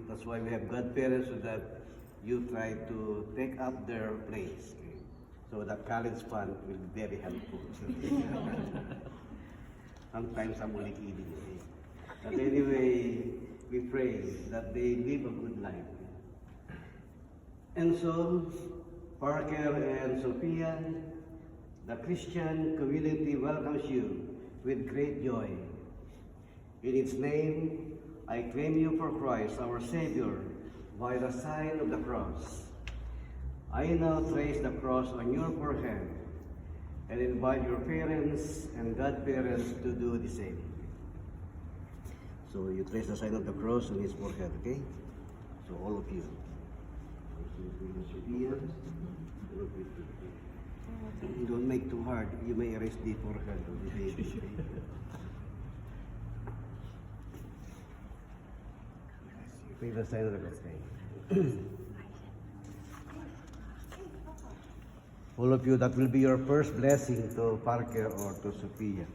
that's why we have godparents, so that you try to take up their place. Okay? So the college fund will be very helpful. Sometimes I'm only kidding. Okay? But anyway, we pray that they live a good life. And so, Parker and Sophia, the Christian community welcomes you with great joy. In its name, I claim you for Christ, our Savior, by the sign of the cross. I now trace the cross on your forehead and invite your parents and godparents to do the same. So you trace the sign of the cross on his forehead, okay? So all of you. Don't make too hard. You may erase the forehead of the baby. Take the sign of the cross. All of you, that will be your first blessing to Parker or to Sophia.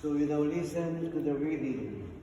So we now listen to the reading